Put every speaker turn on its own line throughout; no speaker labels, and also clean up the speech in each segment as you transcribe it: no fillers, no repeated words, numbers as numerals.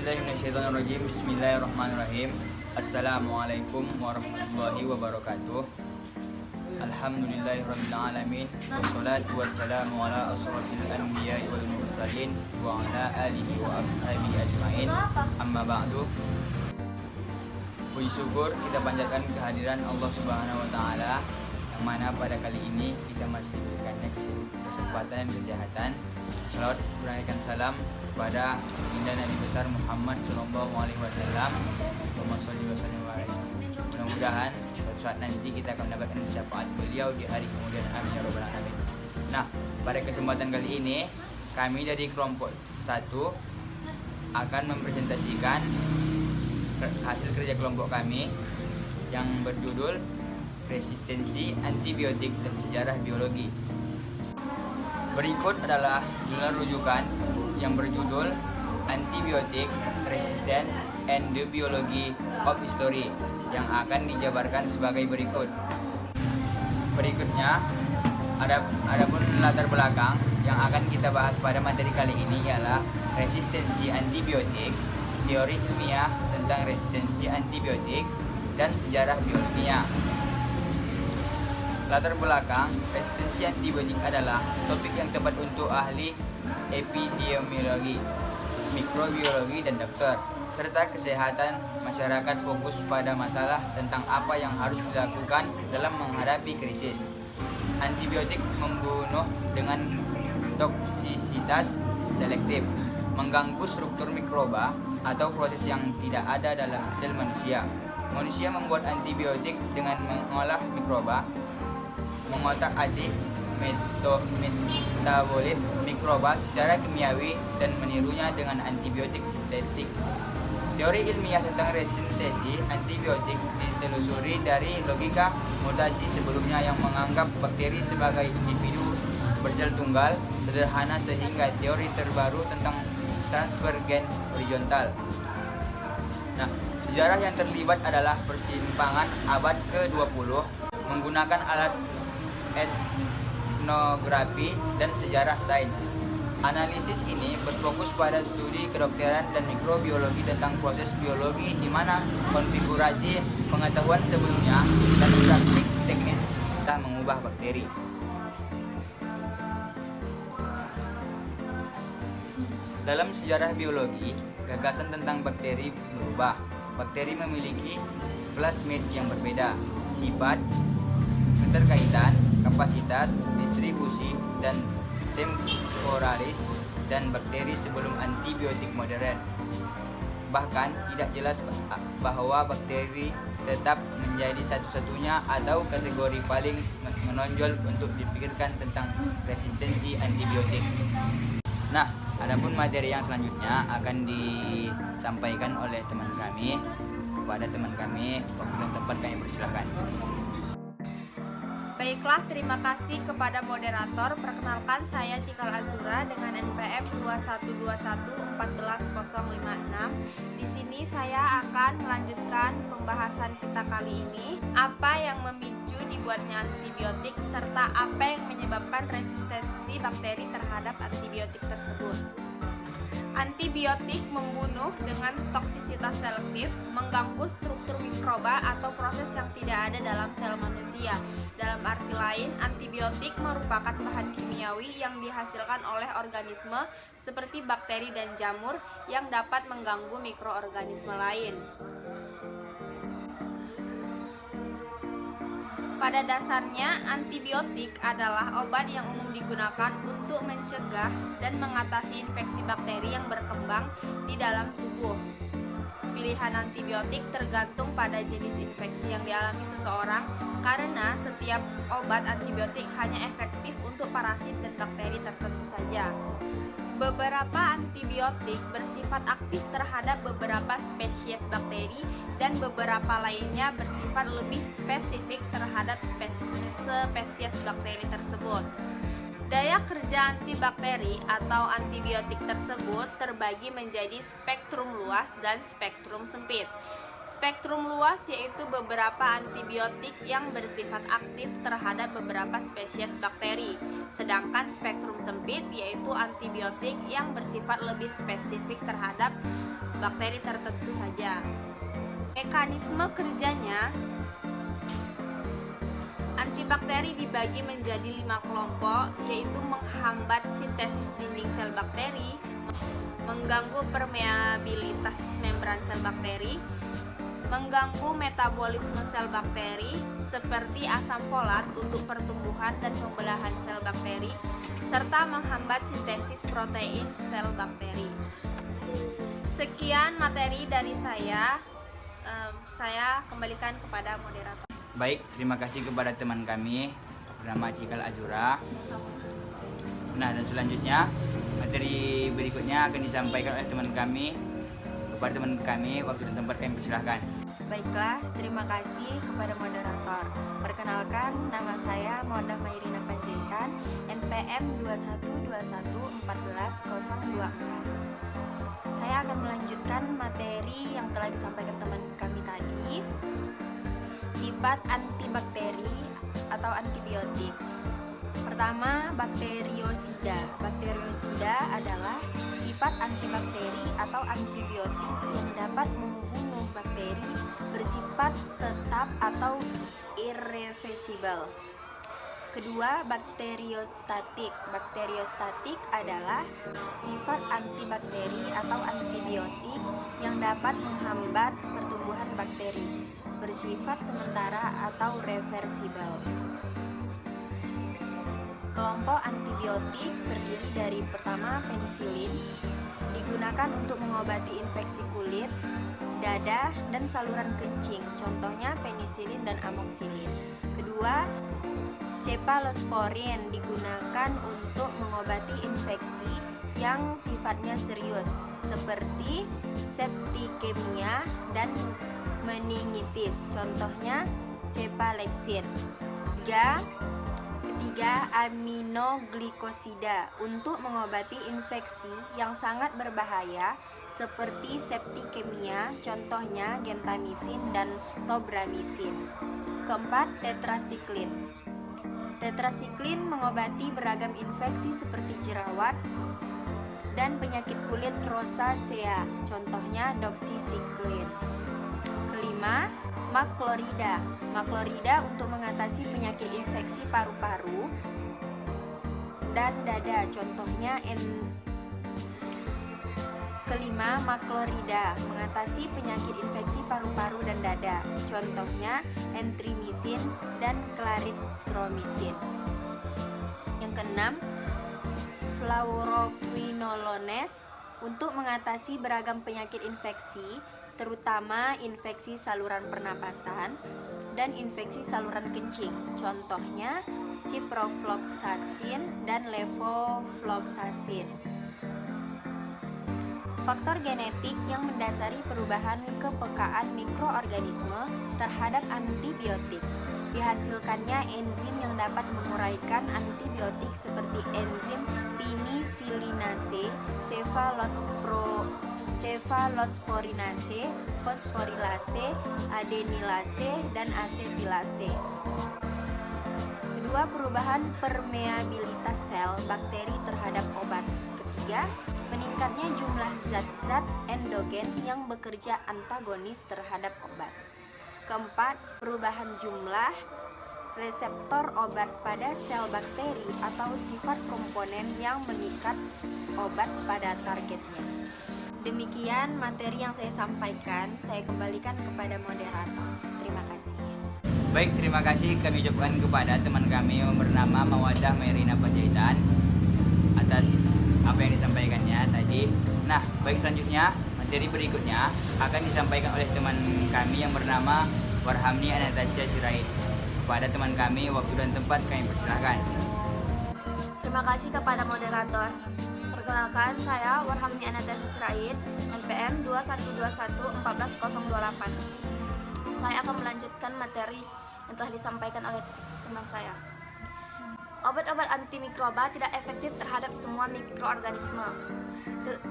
A'udzubillahiminasyaitonirrajim. Bismillahirrahmanirrahim. Assalamualaikum warahmatullahi wabarakatuh. Alhamdulillahirabbil alamin. Wassalatu wassalamu ala asrofil anbiya'i wal mursalin wa ala alihi wa ashabihi ajmain. Amma ba'du. Puji syukur kita panjatkan kehadiran Allah Subhanahu wa taala, yang mana pada kali ini kita masih diberikannya kesempatan dan kesehatan. Salawat berikan salam kepada Baginda Nabi besar Muhammad sallallahu alaihi wasallam. Mudah-mudahan suatu saat nanti kita akan mendapatkan syafaat beliau di hari kemudian. Amin ya rabbal alamin. Nah, pada kesempatan kali ini kami dari kelompok 1 akan mempresentasikan hasil kerja kelompok kami yang berjudul Resistensi Antibiotik dan Sejarah Biologi. Berikut adalah jurnal rujukan yang berjudul Antibiotic Resistance and the Biology of History yang akan dijabarkan sebagai berikut. Berikutnya adapun latar belakang yang akan kita bahas pada materi kali ini ialah resistensi antibiotik, teori ilmiah tentang resistensi antibiotik dan sejarah biolognya. Latar belakang resistensi antibiotik adalah topik yang tepat untuk ahli epidemiologi, mikrobiologi, dan dokter, serta kesehatan masyarakat fokus pada masalah tentang apa yang harus dilakukan dalam menghadapi krisis. Antibiotik membunuh dengan toksisitas selektif, mengganggu struktur mikroba atau proses yang tidak ada dalam sel manusia. Manusia membuat antibiotik dengan mengolah mikroba, mengotak-atik metabolit mikroba secara kimiawi dan menirunya dengan antibiotik sintetik. Teori ilmiah tentang resistensi antibiotik ditelusuri dari logika mutasi sebelumnya yang menganggap bakteri sebagai individu bersel tunggal sederhana sehingga teori terbaru tentang transfer gen horizontal. Nah, sejarah yang terlibat adalah persimpangan abad ke-20 menggunakan alat etnografi dan sejarah sains. Analisis ini berfokus pada studi kedokteran dan mikrobiologi tentang proses biologi di mana konfigurasi pengetahuan sebelumnya dan praktik teknis telah mengubah bakteri. Dalam sejarah biologi, gagasan tentang bakteri berubah. Bakteri memiliki plasmid yang berbeda, sifat, keterkaitan, kapasitas, distribusi, dan temporalis dan bakteri sebelum antibiotik modern. Bahkan tidak jelas bahwa bakteri tetap menjadi satu-satunya atau kategori paling menonjol untuk dipikirkan tentang resistensi antibiotik. Nah, adapun materi yang selanjutnya akan disampaikan oleh teman kami kepada teman kami. Waktu dan tempat kami persilahkan.
Baiklah, terima kasih kepada moderator. Perkenalkan, saya Cikal Azura dengan NPM 2121140056. Di sini saya akan melanjutkan pembahasan kita kali ini. Apa yang memicu dibuatnya antibiotik serta apa yang menyebabkan resistensi bakteri terhadap antibiotik tersebut. Antibiotik membunuh dengan toksisitas selektif, mengganggu struktur mikroba atau proses yang tidak ada dalam sel manusia. Dalam arti lain, antibiotik merupakan bahan kimiawi yang dihasilkan oleh organisme seperti bakteri dan jamur yang dapat mengganggu mikroorganisme lain. Pada dasarnya, antibiotik adalah obat yang umum digunakan untuk mencegah dan mengatasi infeksi bakteri yang berkembang di dalam tubuh. Pilihan antibiotik tergantung pada jenis infeksi yang dialami seseorang, karena setiap obat antibiotik hanya efektif untuk parasit dan bakteri tertentu saja. Beberapa antibiotik bersifat aktif terhadap beberapa spesies bakteri dan beberapa lainnya bersifat lebih spesifik terhadap spesies bakteri tersebut. Daya kerja antibakteri atau antibiotik tersebut terbagi menjadi spektrum luas dan spektrum sempit. Spektrum luas yaitu beberapa antibiotik yang bersifat aktif terhadap beberapa spesies bakteri. Sedangkan spektrum sempit yaitu antibiotik yang bersifat lebih spesifik terhadap bakteri tertentu saja. Mekanisme kerjanya, antibakteri dibagi menjadi 5 kelompok, yaitu menghambat sintesis dinding sel bakteri, mengganggu permeabilitas membran sel bakteri, mengganggu metabolisme sel bakteri seperti asam folat untuk pertumbuhan dan pembelahan sel bakteri, serta menghambat sintesis protein sel bakteri. Sekian materi dari saya kembalikan kepada moderator.
Baik, terima kasih kepada teman kami bernama Cikal Azura. Nah, dan selanjutnya materi berikutnya akan disampaikan oleh teman kami. Kepada teman kami, waktu dan tempat kami persilahkan.
Baiklah, terima kasih kepada moderator. Perkenalkan, nama saya Moda Mairina Panjaitan, NPM 21211404. Saya akan melanjutkan materi yang telah disampaikan teman kami tadi. Sifat antibakteri atau antibiotik. Pertama, bakteriosida. Bakteriosida adalah sifat antibakteri atau antibiotik yang dapat membunuh bakteri bersifat tetap atau irreversibel. Kedua, bakteriostatik. Bakteriostatik adalah sifat antibakteri atau antibiotik yang dapat menghambat pertumbuhan bakteri bersifat sementara atau reversibel. Kelompok antibiotik terdiri dari pertama penisilin, digunakan untuk mengobati infeksi kulit, dada, dan saluran kencing, contohnya penisilin dan amoxicillin. Kedua, cephalosporin digunakan untuk mengobati infeksi yang sifatnya serius seperti septikemia dan meningitis, contohnya cephalexin. Ketiga, aminoglikosida untuk mengobati infeksi yang sangat berbahaya seperti septikemia, contohnya gentamisin dan tobramycin. Keempat, tetrasiklin. Tetrasiklin mengobati beragam infeksi seperti jerawat dan penyakit kulit rosacea, contohnya doxycycline. Kelima, maklorida. Maklorida untuk mengatasi penyakit infeksi paru-paru dan dada, contohnya Kelima, maklorida mengatasi penyakit infeksi paru-paru dan dada, contohnya entrimicin dan clarithromycin. Yang keenam, fluoroquinolones untuk mengatasi beragam penyakit infeksi, terutama infeksi saluran pernapasan dan infeksi saluran kencing, contohnya ciprofloxacin dan levofloxacin. Faktor genetik yang mendasari perubahan kepekaan mikroorganisme terhadap antibiotik. Dihasilkannya enzim yang dapat menguraikan antibiotik seperti enzim penisilinase, cephalosporinase, fosforilase, adenilase, dan asetilase. Kedua, perubahan permeabilitas sel bakteri terhadap obat. Ketiga, meningkatnya jumlah zat-zat endogen yang bekerja antagonis terhadap obat. Keempat, perubahan jumlah reseptor obat pada sel bakteri atau sifat komponen yang mengikat obat pada targetnya. Demikian materi yang saya sampaikan, saya kembalikan kepada moderator. Terima kasih.
Baik, terima kasih kami ucapkan kepada teman kami yang bernama Mawadah Mairina Panjaitan atas apa yang disampaikannya tadi. Nah, baik, selanjutnya materi berikutnya akan disampaikan oleh teman kami yang bernama Warhamni Anastasia Sirait. Kepada teman kami, waktu dan tempat kami persilahkan.
Terima kasih kepada moderator. Perkenalkan, saya Warhamni Anastasia Sirait, NPM 21211408. Saya akan melanjutkan materi yang telah disampaikan oleh teman saya. Obat-obat antimikroba tidak efektif terhadap semua mikroorganisme.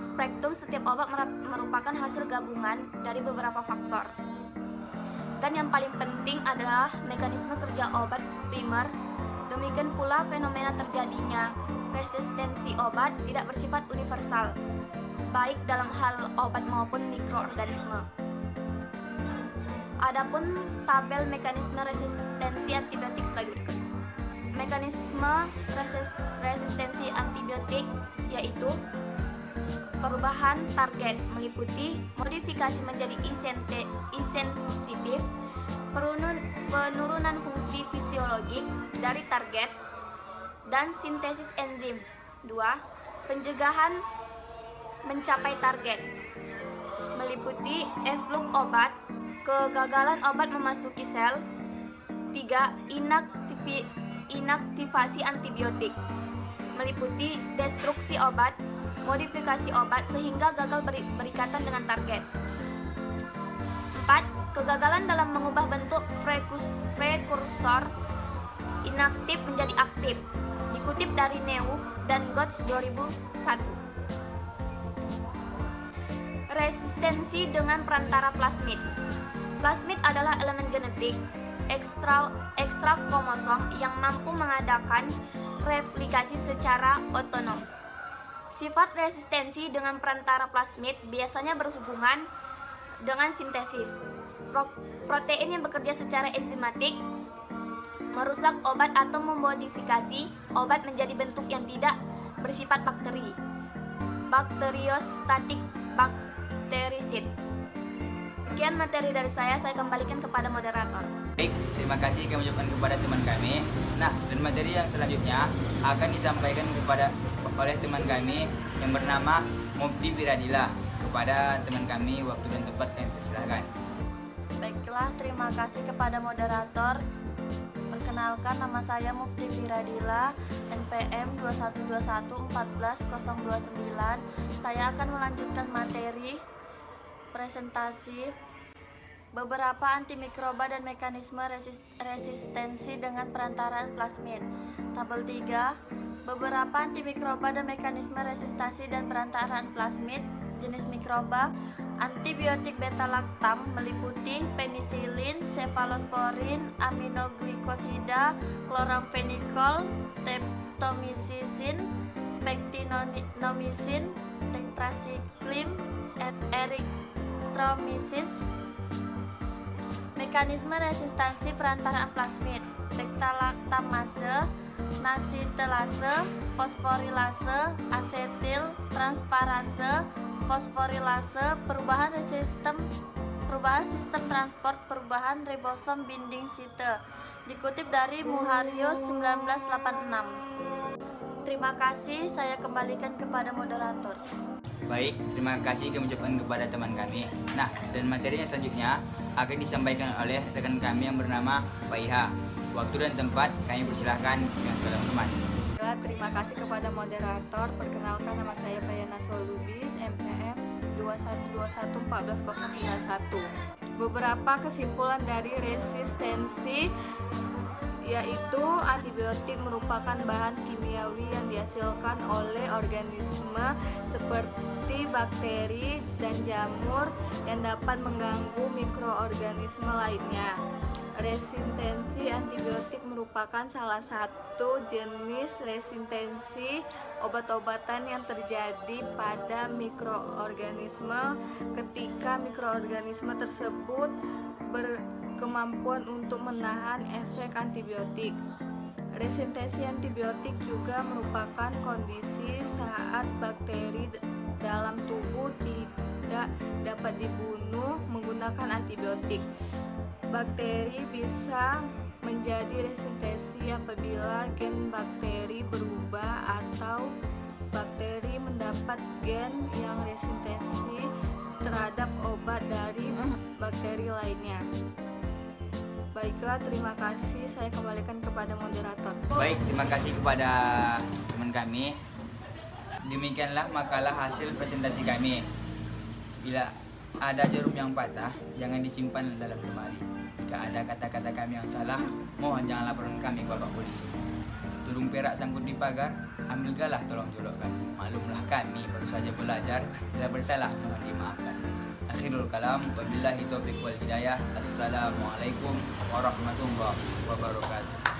Spektrum setiap obat merupakan hasil gabungan dari beberapa faktor. Dan yang paling penting adalah mekanisme kerja obat primer. Demikian pula fenomena terjadinya resistensi obat tidak bersifat universal, baik dalam hal obat maupun mikroorganisme. Adapun tabel mekanisme resistensi antibiotik sebagai berikut. Mekanisme resistensi antibiotik yaitu perubahan target meliputi modifikasi menjadi insensitif, penurunan fungsi fisiologik dari target, dan sintesis enzim. 2. Pencegahan mencapai target meliputi efflux obat, kegagalan obat memasuki sel. 3. Inaktivasi antibiotik meliputi destruksi obat, modifikasi obat sehingga gagal berikatan dengan target. 4. Kegagalan dalam mengubah bentuk prekursor inaktif menjadi aktif. Dikutip dari Neu dan Gotts 2001. Resistensi dengan perantara plasmid. Plasmid adalah elemen genetik ekstra kromosom yang mampu mengadakan replikasi secara otonom. Sifat resistensi dengan perantara plasmid biasanya berhubungan dengan sintesis. Protein yang bekerja secara enzimatik merusak obat atau memodifikasi obat menjadi bentuk yang tidak bersifat bakteri. Bakteriostatik bakterisid. Sekian materi dari saya kembalikan kepada moderator.
Baik, terima kasih kami ucapkan kepada teman kami. Nah, dan materi yang selanjutnya akan disampaikan oleh teman kami yang bernama Mufti Wiradila. Kepada teman kami, waktu dan tempat kami persilahkan.
Baiklah, terima kasih kepada moderator. Perkenalkan, nama saya Mufti Wiradila, NPM 21211409. Saya akan melanjutkan materi presentasi beberapa antimikroba dan mekanisme resistensi dengan perantaraan plasmid. Tabel 3, beberapa antimikroba dan mekanisme resistensi dan perantaraan plasmid. Jenis mikroba. Antibiotik beta-laktam meliputi penisilin, cefalosporin, aminoglikosida, chloramphenicol, streptomycin, spektinomycin, tetracycline, erythromyces. Mekanisme resistensi perantaraan plasmid. Beta-laktamase, nasitelase, fosforilase, asetil transferase, fosforilase, perubahan sistem transport, perubahan ribosom binding site. Dikutip dari Muharyo 1986. Terima kasih, saya kembalikan kepada moderator.
Baik, terima kasih kami ucapkan kepada teman kami. Nah, dan materi yang selanjutnya akan disampaikan oleh rekan kami yang bernama Pak Iha. Waktu dan tempat kami persilahkan dengan segala hormat.
Terima kasih kepada moderator. Perkenalkan, nama saya Fayana Solubis, MPM 21211491. Beberapa kesimpulan dari resistensi yaitu antibiotik merupakan bahan kimiawi yang dihasilkan oleh organisme seperti bakteri dan jamur yang dapat mengganggu mikroorganisme lainnya. Resistensi antibiotik merupakan salah satu jenis resistensi obat-obatan yang terjadi pada mikroorganisme ketika mikroorganisme tersebut berkemampuan untuk menahan efek antibiotik. Resistensi antibiotik juga merupakan kondisi saat bakteri dalam tubuh tidak dapat dibunuh menggunakan antibiotik. Bakteri bisa menjadi resistensi apabila gen bakteri berubah atau bakteri mendapat gen yang resistensi terhadap obat dari bakteri lainnya. Baiklah, terima kasih. Saya kembalikan kepada moderator.
Baik, terima kasih kepada teman kami. Demikianlah makalah hasil presentasi kami. Bila ada jarum yang patah, jangan disimpan dalam lemari. Jika ada kata-kata kami yang salah, mohon jangan laporkan kami ke Bapak Polisi. Tudung perak sangkut di pagar, ambil galah tolong jolokkan. Maklumlah kami baru saja belajar, bila bersalah mohon dimaafkan. Akhirul kalam, wabillahi taufiq wal hidayah. Assalamualaikum warahmatullahi wabarakatuh.